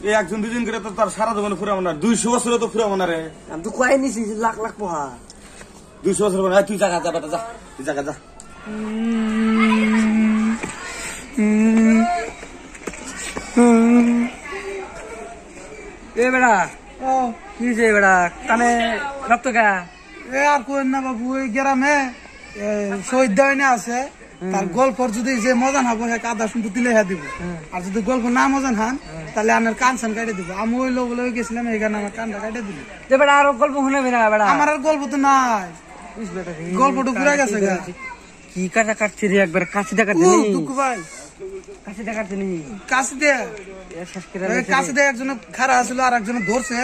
এই একজন দুজন করে তো তার সারা জীবনে ফুরাবো না, 200 বছরে তো ফুরাবো না রে। আমি তো কয়ে নিছি লাখ লাখ পোহা, 200 বছর পরে তুই জায়গা যা বেটা, যা তুই জায়গা যা। এ বেড়া কি যে বেড়া কানে রক্ত গা? আর কোন না বাবু, ওই গ্রামে শহীদ দেওয়ানে আছে, তার গল্পর যদি যে মজান হবো হ্যাঁ আদা সম্পত্তি লেখা দিব, আর যদি গল্প না মজান হান তাহলে আমার কান সান কাটে দিব। আমি ওই লোক বলে গেছিলাম এইখানে আমার কানটা কাটে দিল। বেড়া আরো গল্প শুনাবি না বেড়া? আমার আর গল্প তো নাই, গল্পটা ঘুরে গেছে। কি কাটা কাটছি রে একবার? কাছিটা কাটছি ভাই, কাছিটা কাটছি নি কাছে দে, কাছে দে। একজন খারাপ আসলো আর একজন ধরছে,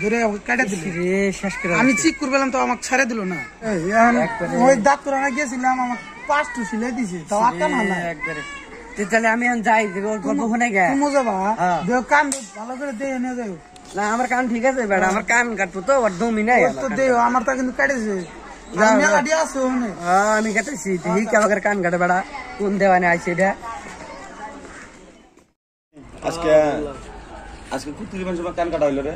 ধরে কাটে দিল রে শেষ করে। আমি চিক করলাম তো আমাকে ছেড়ে দিল না। ওই ডাক্তার গেছিলাম, আমাকে 5টা সিলাই দিছে, তাও আটকা না একবারে। তাহলে আমি যাই, গল্প শুনে গে মজা বা দেখ, কান ভালো করে দিয়ে নিয়ে যাও। না আমার কান ঠিক আছে বেড়া, আমার কান কাটবো তো আর দমই নাই। আমার তা কিন্তু কাটেছে, আমি কাটেছি। ঠিক আমাকে কান কাটে বেড়া, কোন দেওয়ানে আইছে এটা? আজকে আজকে কুতুরি মানুষ কান কাটা হইলো রে।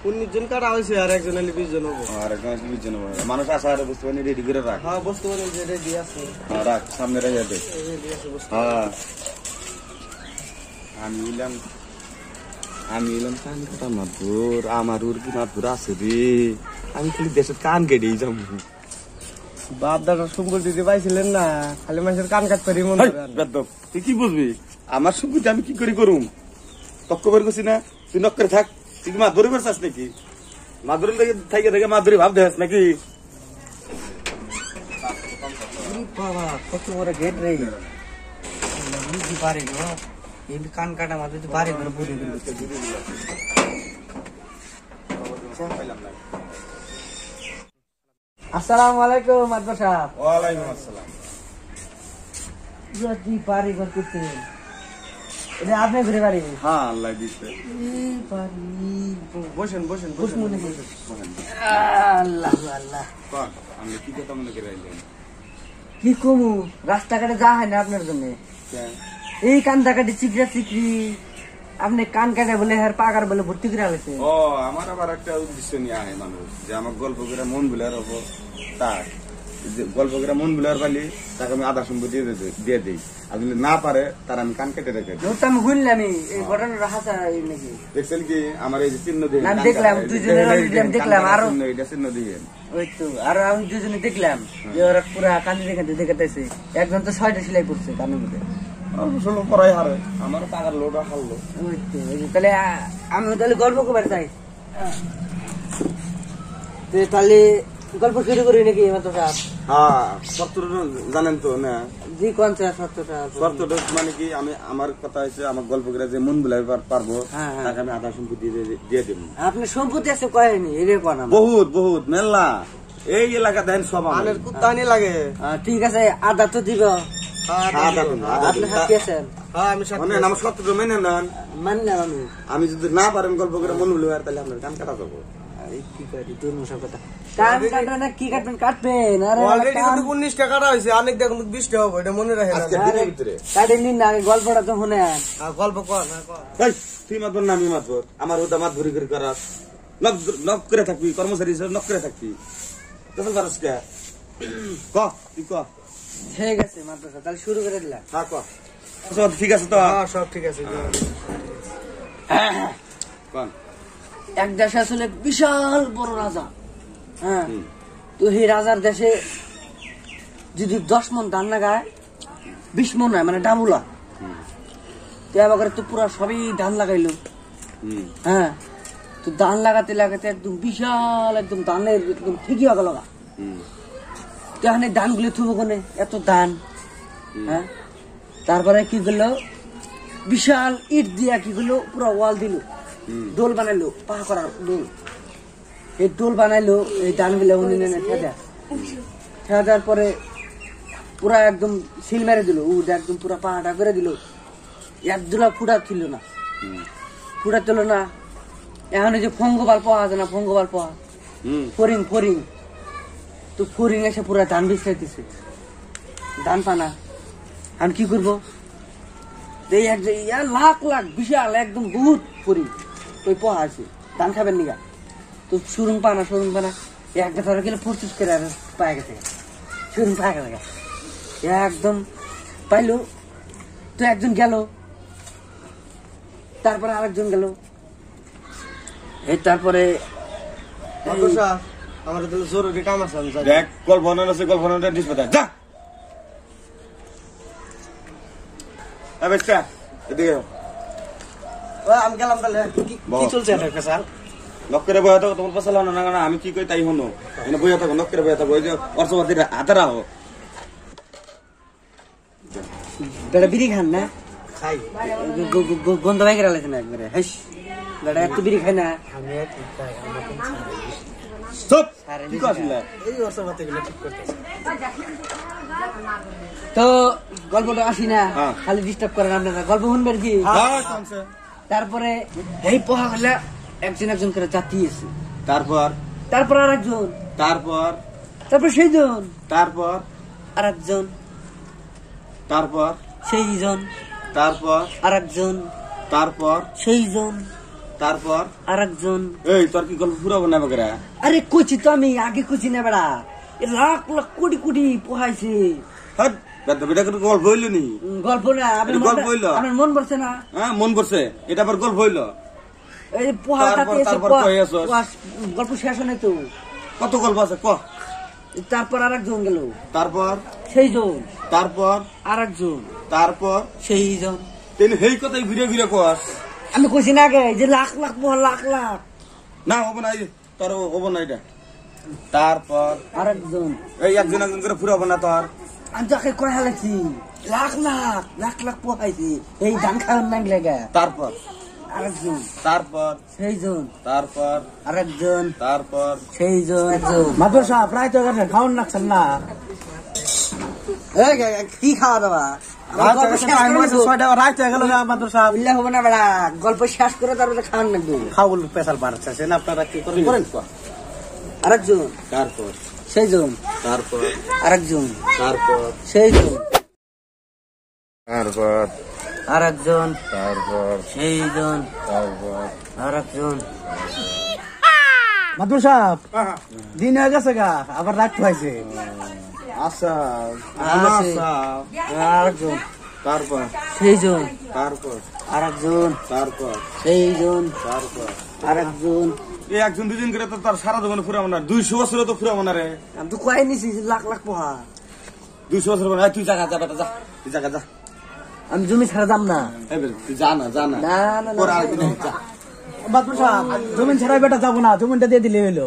19 জন কাটা হয়েছে, আর একজন 20 জন হবো। আর একজন 20 জন হবে। মানুষ আসা আর বুঝতে পারি রেডি করে রাখ। হ্যাঁ বুঝতে পারি যে রেডি আছে। হ্যাঁ রাখ, সামনে রেখে দে। হ্যাঁ আমি এলাম কান কাটা মাধুর, আমার উর কি মাধুর আছে রে। আমি খালি দেশের কান কেটেই যাবো। বাপ দাদা সম্পত্তি দিতে পাইছিলেন না, খালি মানুষের কান কাট করি মনে বেদব, তুই কি বুঝবি? আমার সম্পত্তি আমি কি করে করুম? তক্ক বের করছি না, তুই নক করে থাক। তুই কি মাধুরী বের চাস নাকি? মাধুরী থেকে থেকে মাধুরী ভাব দেখাস নাকি? বাবা কত বড় গেট রে, বুঝতে পারি না এই কান কাটা মাঝে তো পারি না বুঝে। আসসালামু আলাইকুম মাদবর সাহেব। ওয়ালাইকুম আসসালাম। যদি পারি ঘর করতে এটা আপনি ঘুরে পারি? হ্যাঁ আল্লাহ দিছে। বসেন বসেন বসুন নাকি? আল্লাহ আল্লাহ, আমি কি কথা মনে করে আইলেন? কি কমু, রাস্তাঘাটে যা হয় না আপনার জন্য। এই কান কাটি চিকরা চিকরি, আপনি কান কাটে বলে আর পাগার বলে ভর্তি করে আলেছে। ও আমার আবার একটা উদ্দেশ্য নিয়ে আহে মানুষ, যে আমার গল্প করে মন বুলার হবো, তার গল্প করে মন বুলার পালি তাকে আমি আধা সম্পত্তি দিয়ে দিই। আর যদি না পারে তার আমি কান কেটে রেখে দিই। আমি বুঝলাম এই ঘটনাটা হাসা নাকি? দেখছেন কি আমার এই যে চিহ্ন দিয়ে দেখলাম, দুজনের দেখলাম, আরো এটা চিহ্ন দিয়ে ওই তো আরো আমি দুজনে দেখলাম যে ওরা পুরা কান্দি দেখাতে দেখাতেছে। একজন তো 6টা সেলাই করছে কানের মধ্যে। করাই হারে আমার টাকার লোটা হারলো। ওই তো তাহলে আমি তাহলে গল্প করবার চাই, তাহলে গল্প শুরু করি নাকি? হ্যাঁ শর্তটা জানেন তো না? জি কোন শর্তটা? শর্তটা মানে কি, আমি আমার কথা হচ্ছে আমার গল্প করে যে মন বুলাই পারবো তাকে আমি আধা সম্পত্তি দিয়ে দেবো। আপনি সম্পত্তি আছে কয়নি এরকম? বহুত বহুত মেলা এই এলাকা দেন সব আমার কুত্তানি লাগে। ঠিক আছে আধা তো দিব। আমি যদি না পারেন গল্প করে মন বুলাই তাহলে আপনার কান কাটা যাবো। কি কাটবেন কাটবেন? 19টা কাটা হয়েছে, অনেক দেখুন 20টা হবে, এটা মনে রাখেন। কাটে নিন না, গল্পটা তো শুনে গল্প কর। তুই মাতবর না আমি মাতবর, আমার ওটা মাত ঘুরি ঘুরি করার নক করে থাকবি, কর্মচারী হিসেবে নক করে থাকবি। তখন পারস কে? ক তুই ক। ঠিক আছে মাদ্রাসা, তাহলে শুরু করে দিলাম। হ্যাঁ ক। সব ঠিক আছে তো? সব ঠিক আছে। কোন এক দেশে আসলে বিশাল বড় রাজা। হ্যাঁ, তো এই রাজার দেশে যদি 10 মন ধান লাগায়, 20 মন হয় মানে ডাবুলা, তো এবার তো পুরা সবই ধান লাগাইলো। হ্যাঁ, তো ধান লাগাতে লাগাতে একদম বিশাল একদম ধানের একদম ঠিকই হয়ে গেল। তো এখানে ধান গুলো থুবো কোনে, এত ধান। হ্যাঁ, তারপরে কি করলো, বিশাল ইট দিয়া কি করলো পুরা ওয়াল দিল, ডোল বানাইলো, পা করার ডোল। এই ডোল বানাইলো, এই ধান গুলো ঠেয়া দেওয়ার পরে পুরা একদম সিল মেরে দিল, একদম পুরা পাহাটা করে দিল। একদুলা ফুটা ছিল না, ফুটা ছিল না। এখন যে ফঙ্গবাল পাওয়া যায় না, ফঙ্গবাল পাওয়া ফরিং ফরিং, তো ফরিং এসে পুরা ধান বিছড়াইতেছে, ধান পানা। আমি কি করবো, এই এক লাখ লাখ বিশাল একদম বহুত পরি ওই পোহা আছে ধান খাবেন নিগা তো সুরুং পানা এক গাছ গেলে প্রস্তুত করে পায়ে গেছে সুরুং পায়ে গেছে একদম পাইলো তো একজন গেল তারপরে আরেকজন গেল এই তারপরে আমার তো জরুরি কাম আছে আমি দেখ গল্প আছে গল্প যা বেচা এদিকে আমি গেলাম তাহলে কি চলছে এটা স্যার নক্করে বয়া থাকো তোমার পাশে না না আমি কি কই তাই হনো এনে বয়া থাকো নক্করে বয়া থাকো ওই যে অর্থবাদীরা হাতে রাখো বেটা বিড়ি খান না খাই গন্ধ ভাই গেলে না একবারে হেস বেটা এত বিড়ি খাই না আমি কি খাই চুপ কি কইছিলা এই অর্থবাদী গুলো ঠিক করতেছে তো গল্পটা আসি না হ্যাঁ। খালি ডিস্টার্ব করেন আপনারা গল্প শুনবেন কি হ্যাঁ শুনছে তারপরে এই পোহা হলে একজন করে জাতি আছে তারপর আরেকজন তারপর সেইজন তারপর আরেকজন তারপর সেইজন তারপর আরেকজন তারপর সেইজন তারপর আরেকজন এই তোর কি গল্প পুরাবো না বগরা আরে কইছি তো আমি আগে কইছি না বেড়া এ লাখ লাখ কোটি কোটি পোহাইছে হট বেটা বেটা করে গল্প হইলো নি গল্প না এটা গল্প হইলো? আপনার মন পড়ছে না হ্যাঁ মন করছে এটা আবার গল্প হইলো এই পোহাটাতে এসে তারপর কই আছো? গল্প শেষ হয় নাই তো কত গল্প আছে ক তারপর আরেকজন গেল তারপর সেইজন তারপর আরেকজন তারপর সেইজন তেন হেই কথাই ঘুরে ঘুরে কস আমি কইছি না আগে যে লাখ লাখ পোহা লাখ লাখ না হবো না তোর হবো না এটা তারপর আরেকজন এই একজন করে ফুরাবো না তোর আমি তাকে কয় হালাইছি লাখ লাখ লাখ লাখ পোহাইছি এই ধান খাওয়ার নাম লেগে তারপর আরেকজন তারপর সেইজন তারপর আরেকজন তারপর সেইজন একজন মাদুর সাহেব প্রায় তো খাওয়ান লাগছেন না কি খাওয়া দাওয়া রাইতে গেল মাদুর সাহেব বললে হবে না বেড়া গল্প শেষ করে তারপরে খাওয়ান লাগবে খাওয়াল পেশাল বাড়াচ্ছেন আপনারা কি করেন করেন আরেকজন তারপর সেইজন তারপর আরেকজন তারপর সেইজন তারপর আরেকজন তারপর সেইজন তারপর আরেকজন মাদুর সাহেব দিন হয়ে গেছে গা আবার রাখতে হয়েছে আচ্ছা আরেকজন তারপর সেইজন তারপর আরেকজন তারপর সেইজন তারপর আরেকজন এই একজন দুজন করে তো তার সারা জীবনে ফুরাবো না 200 বছরে তো ফুরাবো না রে আমি তো কয়ে নিছি যে লাখ লাখ পোহা 200 বছর পরে তুই জায়গা যা বেটা যা তুই জায়গা যা আমি জমি ছাড়া দাম না এই বেটা তুই যা না না না পরে আরেকদিন যা মাদুর সাহেব জমিন ছাড়া বেটা যাবো না জমিনটা দিয়ে দিলে হইলো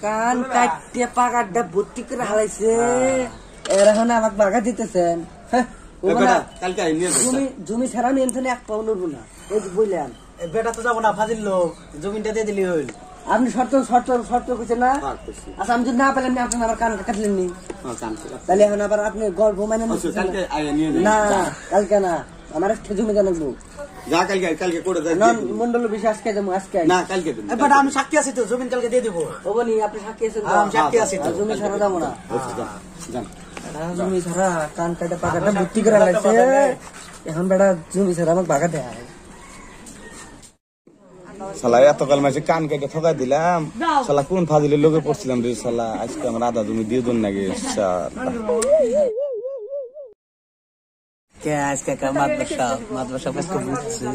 কান কাটতে পাকাটা ভর্তি করে হালাইছে এর এখন আমাকে বাগা দিতেছেন হ্যাঁ, ও এই মানে বেটা কালকে আই নিয়ে যা জমি ছাড়া আমি এখানে এক পাও নড়বো না এই যে বললেন বেটা তো যাবো না ফাজিল লোক জমিনটা দিয়ে দিলে হইল আপনি শর্ত করছেন না হ্যাঁ, করছি। আচ্ছা আমি যদি না পেলাম আপনি আমার কান কাটলেন নি হ্যাঁ কালকে তাহলে এখন আবার আপনি গল্প মানে আচ্ছা, কালকে আই নিয়ে না যা কালকে না আমার একটা জমি জানাবো যা কালকে করে যা নন মন্ডল বিষয় আজকে যাবো আজকে না কালকে দিন বেটা আমি সাক্ষী আছি তো জমিন কালকে দিয়ে দেবো ওবনি আপনি সাক্ষী আছেন তো? আমি সাক্ষী আছি তো। আর জমি ছাড়া যাবো না আচ্ছা, যা যা জমি ছাড়া কান কাটা পাকাটা ভর্তি করে লাগছে এখন বেটা জমি ছাড়া আমাকে বাগা দেয় শালা এতকাল মাসে কান কেটে ঠকাই দিলাম শালা কোন ফাজিলের লোকে পড়ছিলাম রে শালা আজকে আমার আধা জমি দিয়ে দন নাকি কে আজকে মাদ্রাসা আজকে বুঝছি